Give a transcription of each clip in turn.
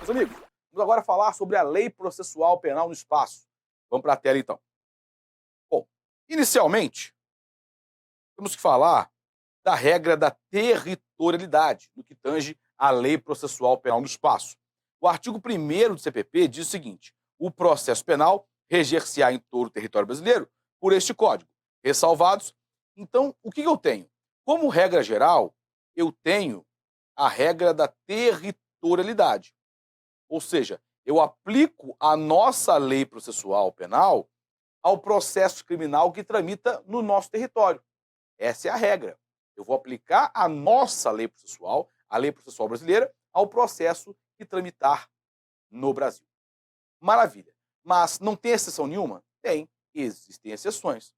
Meus amigos, vamos agora falar sobre a Lei Processual Penal no Espaço. Vamos para a tela, então. Bom, inicialmente, temos que falar da regra da territorialidade, no que tange à Lei Processual Penal no Espaço. O artigo 1º do CPP diz o seguinte: o processo penal reger-se-á em todo o território brasileiro por este Código. Ressalvados. Então, o que eu tenho? Como regra geral, eu tenho a regra da territorialidade. Ou seja, eu aplico a nossa lei processual penal ao processo criminal que tramita no nosso território. Essa é a regra. Eu vou aplicar a nossa lei processual, a lei processual brasileira, ao processo que tramitar no Brasil. Maravilha. Mas não tem exceção nenhuma? Tem. Existem exceções.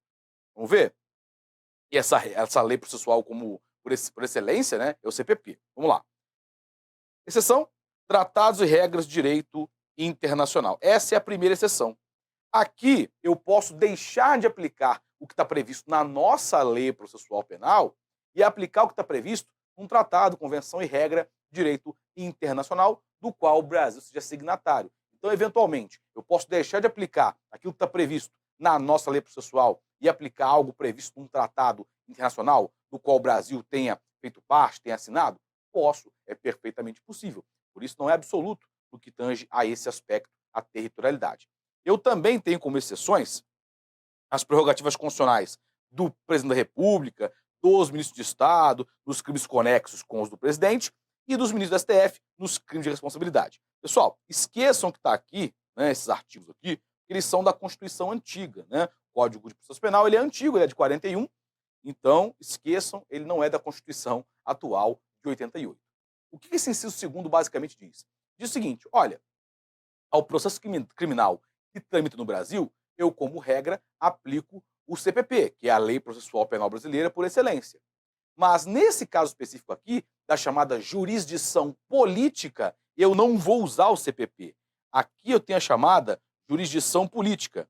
Vamos ver? E essa lei processual como por excelência, né, é o CPP. Vamos lá. Exceção: tratados e regras de direito internacional. Essa é a primeira exceção. Aqui eu posso deixar de aplicar o que está previsto na nossa lei processual penal e aplicar o que está previsto num tratado, convenção e regra de direito internacional do qual o Brasil seja signatário. Então, eventualmente, eu posso deixar de aplicar aquilo que está previsto na nossa lei processual e aplicar algo previsto num tratado internacional do qual o Brasil tenha feito parte, tenha assinado? Posso, é perfeitamente possível. Por isso, não é absoluto no que tange a esse aspecto, a territorialidade. Eu também tenho como exceções as prerrogativas constitucionais do presidente da República, dos ministros de Estado, nos crimes conexos com os do presidente e dos ministros do STF nos crimes de responsabilidade. Pessoal, esqueçam que está aqui, né, esses artigos aqui, eles são da Constituição antiga, né? O Código de Processo Penal, ele é antigo, ele é de 41, então esqueçam, ele não é da Constituição atual de 88. O que esse inciso segundo basicamente diz? Diz o seguinte: olha, ao processo criminal que tramita no Brasil, eu, como regra, aplico o CPP, que é a Lei Processual Penal Brasileira por excelência. Mas nesse caso específico aqui, da chamada jurisdição política, eu não vou usar o CPP. Aqui eu tenho a chamada jurisdição política,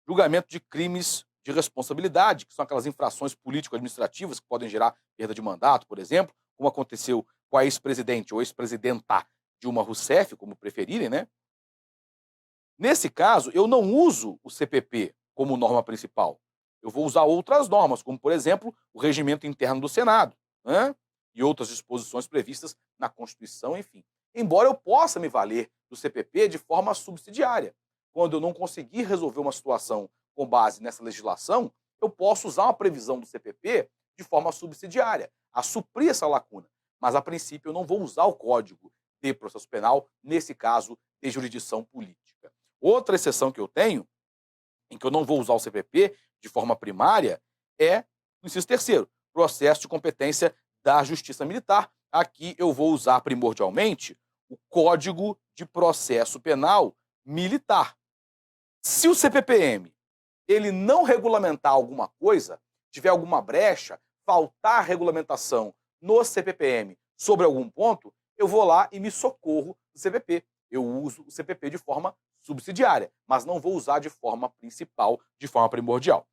julgamento de crimes de responsabilidade, que são aquelas infrações político-administrativas que podem gerar perda de mandato, por exemplo, como aconteceu com a ex-presidente ou ex-presidenta Dilma Rousseff, como preferirem, né? Nesse caso, eu não uso o CPP como norma principal. Eu vou usar outras normas, como, por exemplo, o regimento interno do Senado, né? E outras disposições previstas na Constituição, enfim. Embora eu possa me valer do CPP de forma subsidiária. Quando eu não conseguir resolver uma situação com base nessa legislação, eu posso usar uma previsão do CPP de forma subsidiária, a suprir essa lacuna. Mas, a princípio, eu não vou usar o Código de Processo Penal, nesse caso, de jurisdição política. Outra exceção que eu tenho, em que eu não vou usar o CPP de forma primária, é o inciso 3º, processo de competência da Justiça Militar. Aqui eu vou usar primordialmente o Código de Processo Penal Militar. Se o CPPM ele não regulamentar alguma coisa, tiver alguma brecha, faltar regulamentação no CPPM sobre algum ponto, eu vou lá e me socorro do CPP. Eu uso o CPP de forma subsidiária, mas não vou usar de forma principal, de forma primordial.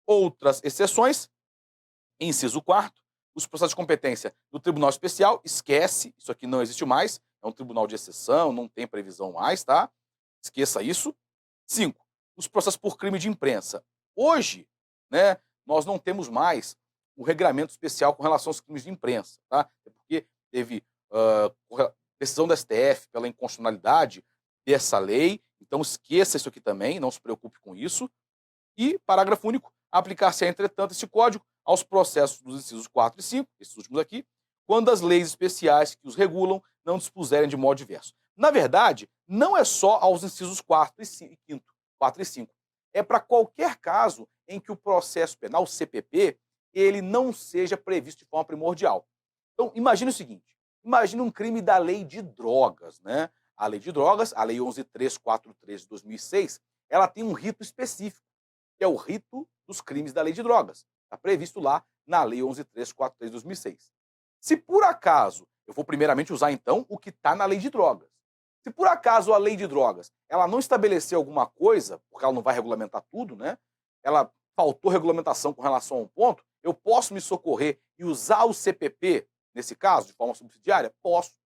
Outras exceções: inciso 4º, os processos de competência do Tribunal Especial, esquece, isso aqui não existe mais, é um tribunal de exceção, não tem previsão mais, tá? Esqueça isso. 5, os processos por crime de imprensa. Hoje, né, nós não temos mais o regramento especial com relação aos crimes de imprensa, tá? É porque teve decisão da STF pela inconstitucionalidade dessa lei, então esqueça isso aqui também, não se preocupe com isso. E, parágrafo único, aplicar-se, entretanto, esse código aos processos dos incisos 4 e 5, esses últimos aqui, quando as leis especiais que os regulam não dispuserem de modo diverso. Na verdade, não é só aos incisos 4 e 5, é para qualquer caso em que o processo penal, o CPP, ele não seja previsto de forma primordial. Então, imagine o seguinte: imagine um crime da lei de drogas, né? A lei de drogas, a lei 11.343 de 2006, ela tem um rito específico, que é o rito dos crimes da lei de drogas. Está previsto lá na lei 11.343 de 2006. Se por acaso, eu vou primeiramente usar então o que está na lei de drogas. Se por acaso a lei de drogas ela não estabeleceu alguma coisa, porque ela não vai regulamentar tudo, né? Ela faltou regulamentação com relação a um ponto, eu posso me socorrer e usar o CPP, nesse caso, de forma subsidiária? Posso.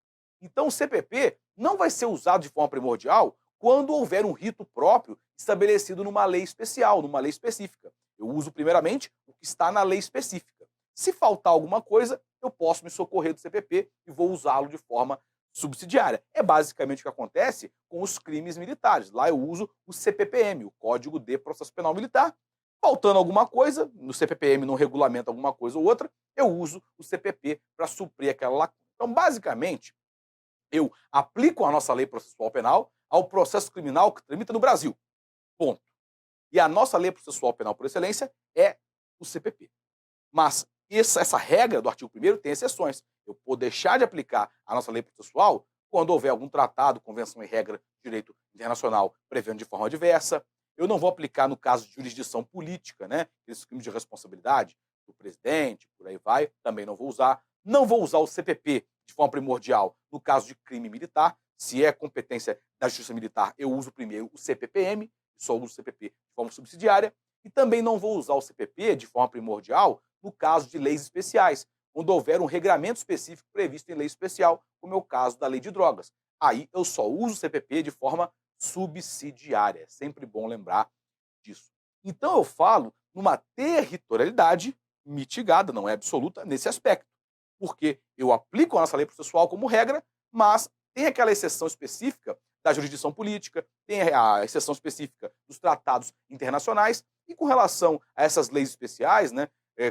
Então o CPP não vai ser usado de forma primordial quando houver um rito próprio estabelecido numa lei especial, numa lei específica. Eu uso primeiramente o que está na lei específica. Se faltar alguma coisa, eu posso me socorrer do CPP e vou usá-lo de forma subsidiária. É basicamente o que acontece com os crimes militares. Lá eu uso o CPPM, o Código de Processo Penal Militar. Faltando alguma coisa, no CPPM não regulamenta alguma coisa ou outra, eu uso o CPP para suprir aquela lacuna. Então, basicamente, eu aplico a nossa lei processual penal ao processo criminal que tramita no Brasil. Ponto. E a nossa lei processual penal por excelência é o CPP. Mas essa regra do artigo 1º tem exceções. Eu vou deixar de aplicar a nossa lei processual quando houver algum tratado, convenção e regra de direito internacional prevendo de forma diversa. Eu não vou aplicar no caso de jurisdição política, né? Esses crimes de responsabilidade do presidente, por aí vai, também não vou usar. Não vou usar o CPP de forma primordial no caso de crime militar. Se é competência da Justiça Militar, eu uso primeiro o CPPM, só uso o CPP de forma subsidiária. E também não vou usar o CPP de forma primordial no caso de leis especiais, quando houver um regramento específico previsto em lei especial, como é o caso da lei de drogas. Aí eu só uso o CPP de forma subsidiária. É sempre bom lembrar disso. Então eu falo numa territorialidade mitigada, não é absoluta, nesse aspecto. Porque eu aplico a nossa lei processual como regra, mas tem aquela exceção específica da jurisdição política, tem a exceção específica dos tratados internacionais, e com relação a essas leis especiais, né,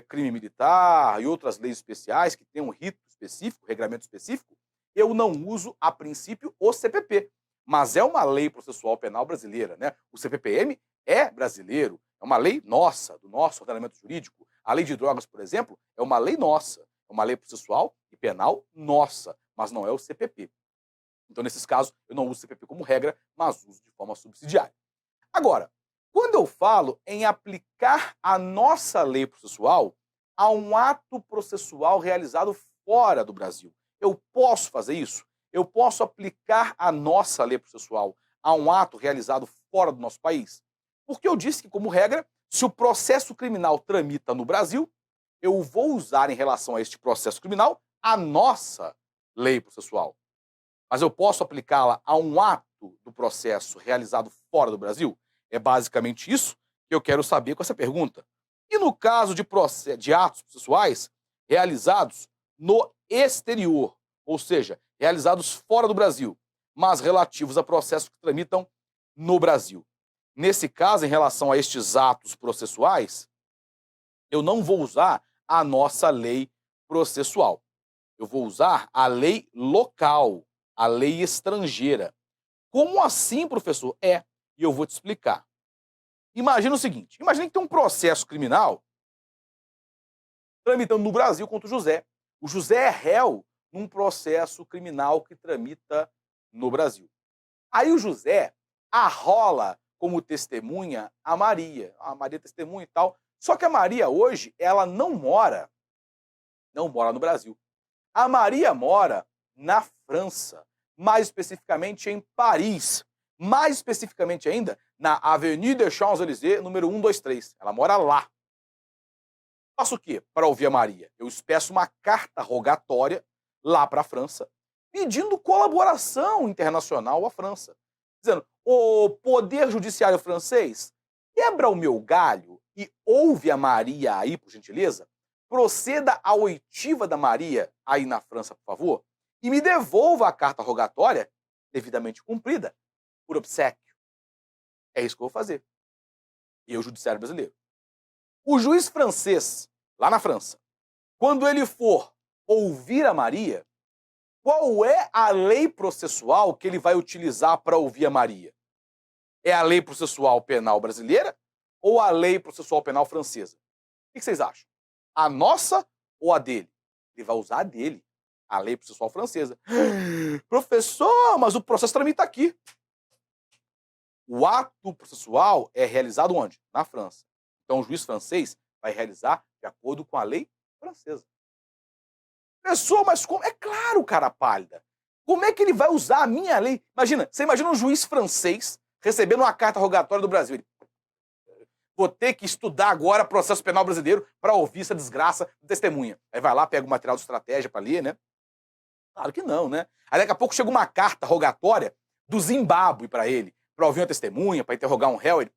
crime militar e outras leis especiais que têm um rito específico, regramento específico, eu não uso, a princípio, o CPP. Mas é uma lei processual penal brasileira, né? O CPPM é brasileiro, é uma lei nossa, do nosso ordenamento jurídico. A lei de drogas, por exemplo, é uma lei nossa, é uma lei processual e penal nossa, mas não é o CPP. Então, nesses casos, eu não uso o CPP como regra, mas uso de forma subsidiária. Agora, quando eu falo em aplicar a nossa lei processual a um ato processual realizado fora do Brasil, eu posso fazer isso? Eu posso aplicar a nossa lei processual a um ato realizado fora do nosso país? Porque eu disse que, como regra, se o processo criminal tramita no Brasil, eu vou usar em relação a este processo criminal a nossa lei processual. Mas eu posso aplicá-la a um ato do processo realizado fora do Brasil? É basicamente isso que eu quero saber com essa pergunta. E no caso de atos processuais realizados no exterior, ou seja, realizados fora do Brasil, mas relativos a processos que tramitam no Brasil. Nesse caso, em relação a estes atos processuais, eu não vou usar a nossa lei processual. Eu vou usar a lei local, a lei estrangeira. Como assim, professor? E eu vou te explicar. Imagina o seguinte, imagina que tem um processo criminal tramitando no Brasil contra o José. O José é réu num processo criminal que tramita no Brasil. Aí o José arrola como testemunha a Maria. A Maria é testemunha e tal. Só que a Maria hoje, ela não mora no Brasil. A Maria mora na França, mais especificamente em Paris. Mais especificamente ainda, na Avenue des Champs-Élysées, número 123. Ela mora lá. Faço o quê para ouvir a Maria? Eu peço uma carta rogatória lá para a França, pedindo colaboração internacional à França. Dizendo, o Poder Judiciário francês, quebra o meu galho e ouve a Maria aí, por gentileza. Proceda à oitiva da Maria aí na França, por favor, e me devolva a carta rogatória devidamente cumprida, por obséquio. É isso que eu vou fazer. E o Judiciário brasileiro. O juiz francês, lá na França, quando ele for ouvir a Maria, qual é a lei processual que ele vai utilizar para ouvir a Maria? É a lei processual penal brasileira ou a lei processual penal francesa? O que vocês acham? A nossa ou a dele? Ele vai usar a dele, a lei processual francesa. Professor, mas o processo tramita aqui. O ato processual é realizado onde? Na França. Então o juiz francês vai realizar de acordo com a lei francesa. Pessoa, mas como? É claro, cara pálida. Como é que ele vai usar a minha lei? Você imagina um juiz francês recebendo uma carta rogatória do Brasil. Ele, vou ter que estudar agora processo penal brasileiro para ouvir essa desgraça de testemunha. Aí vai lá, pega o material de estratégia para ler, né? Claro que não, né? Aí daqui a pouco chega uma carta rogatória do Zimbábue para ele, para ouvir uma testemunha, para interrogar um réu. Ele,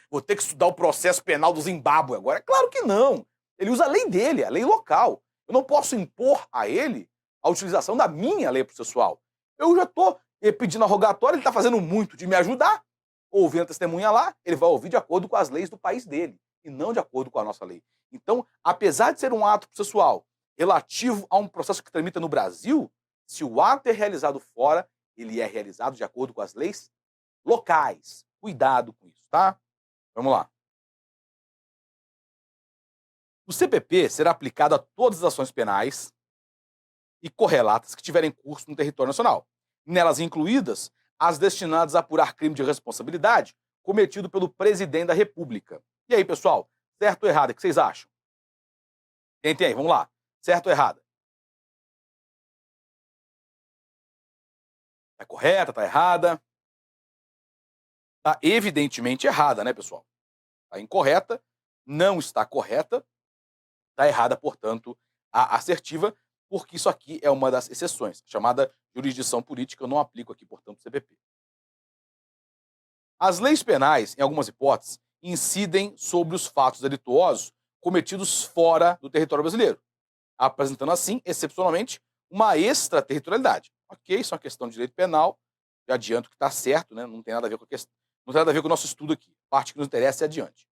vou ter que estudar o processo penal do Zimbábue agora. Claro que não. Ele usa a lei dele, a lei local. Eu não posso impor a ele a utilização da minha lei processual. Eu já estou pedindo a rogatória, ele está fazendo muito de me ajudar. Ouvindo a testemunha lá, ele vai ouvir de acordo com as leis do país dele, e não de acordo com a nossa lei. Então, apesar de ser um ato processual relativo a um processo que tramita no Brasil, se o ato é realizado fora, ele é realizado de acordo com as leis locais. Cuidado com isso, tá? Vamos lá. O CPP será aplicado a todas as ações penais e correlatas que tiverem curso no território nacional, nelas incluídas as destinadas a apurar crime de responsabilidade cometido pelo presidente da República. E aí, pessoal, certo ou errado? O que vocês acham? Quem tem aí? Vamos lá. Certo ou errado? Tá correta, tá errada? Tá evidentemente errada, né, pessoal? Tá incorreta, não está correta, tá errada, portanto, a assertiva, porque isso aqui é uma das exceções, chamada jurisdição política. Eu não aplico aqui, portanto, o CPP. As leis penais, em algumas hipóteses, incidem sobre os fatos delituosos cometidos fora do território brasileiro, apresentando assim, excepcionalmente, uma extraterritorialidade. Ok, isso é uma questão de direito penal, já adianto que está certo, né? Não tem nada a ver com a questão, não tem nada a ver com o nosso estudo aqui. A parte que nos interessa é adiante.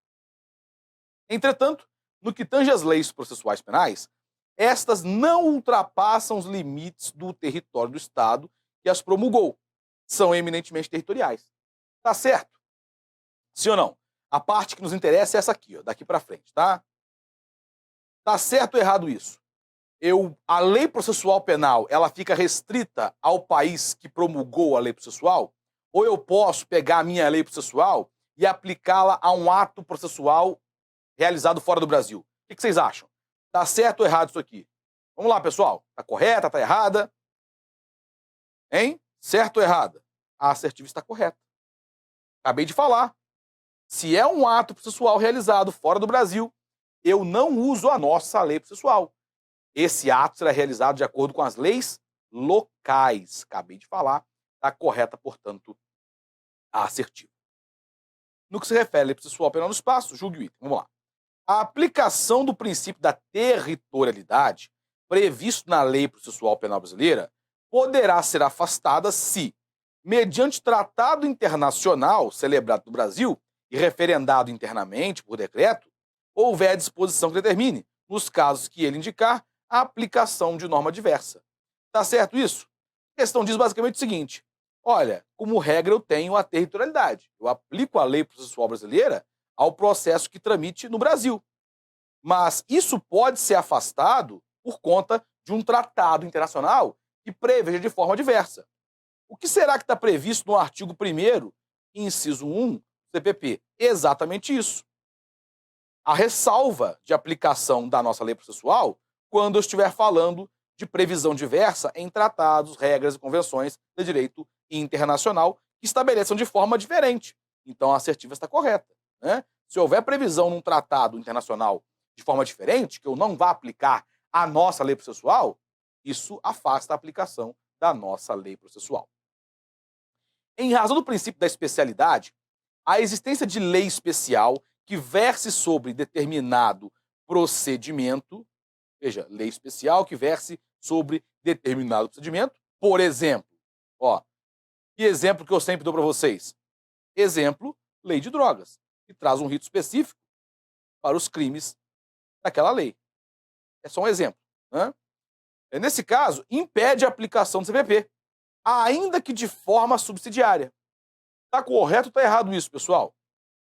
Entretanto, no que tange às leis processuais penais, estas não ultrapassam os limites do território do Estado que as promulgou. São eminentemente territoriais. Tá certo? Sim ou não? A parte que nos interessa é essa aqui, ó, daqui para frente, tá? Tá certo ou errado isso? A lei processual penal, ela fica restrita ao país que promulgou a lei processual? Ou eu posso pegar a minha lei processual e aplicá-la a um ato processual realizado fora do Brasil? O que vocês acham? Tá certo ou errado isso aqui? Vamos lá, pessoal. Tá correta, tá errada? Hein? Certo ou errada? A assertiva está correta. Acabei de falar. Se é um ato processual realizado fora do Brasil, eu não uso a nossa lei processual. Esse ato será realizado de acordo com as leis locais. Acabei de falar. Está correta, portanto, a assertiva. No que se refere à lei processual penal no espaço, julgue o item. Vamos lá. A aplicação do princípio da territorialidade, previsto na lei processual penal brasileira, poderá ser afastada se, mediante tratado internacional celebrado no Brasil e referendado internamente por decreto, houver disposição que determine, nos casos que ele indicar, a aplicação de norma diversa. Tá certo isso? A questão diz basicamente o seguinte: olha, como regra eu tenho a territorialidade. Eu aplico a lei processual brasileira ao processo que tramite no Brasil. Mas isso pode ser afastado por conta de um tratado internacional que preveja de forma diversa. O que será que está previsto no artigo 1º, inciso 1, do CPP? Exatamente isso. A ressalva de aplicação da nossa lei processual quando eu estiver falando de previsão diversa em tratados, regras e convenções de direito internacional que estabeleçam de forma diferente. Então a assertiva está correta, né? Se houver previsão num tratado internacional de forma diferente, que eu não vá aplicar a nossa lei processual, isso afasta a aplicação da nossa lei processual. Em razão do princípio da especialidade, a existência de lei especial que verse sobre determinado procedimento, veja, lei especial que verse sobre determinado procedimento, por exemplo, ó, que exemplo que eu sempre dou para vocês? Exemplo, lei de drogas, que traz um rito específico para os crimes daquela lei. É só um exemplo, né? Nesse caso, impede a aplicação do CPP, ainda que de forma subsidiária. Está correto ou está errado isso, pessoal?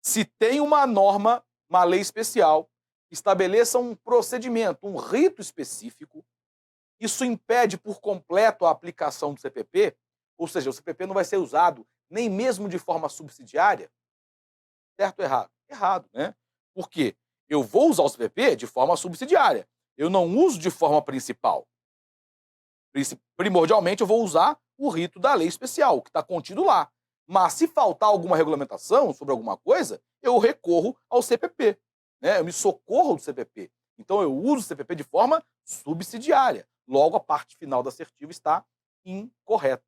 Se tem uma norma, uma lei especial, que estabeleça um procedimento, um rito específico, isso impede por completo a aplicação do CPP, ou seja, o CPP não vai ser usado nem mesmo de forma subsidiária? Certo ou errado? Errado, né? Por quê? Eu vou usar o CPP de forma subsidiária. Eu não uso de forma principal. Primordialmente, eu vou usar o rito da lei especial, que está contido lá. Mas se faltar alguma regulamentação sobre alguma coisa, eu recorro ao CPP, né? Eu me socorro do CPP. Então eu uso o CPP de forma subsidiária. Logo, a parte final da assertiva está incorreta.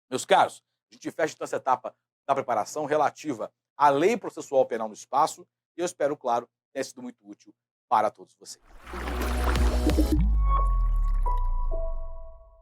Meus caros, a gente fecha então essa etapa da preparação relativa à lei processual penal no espaço e eu espero, claro, tenha sido muito útil para todos vocês.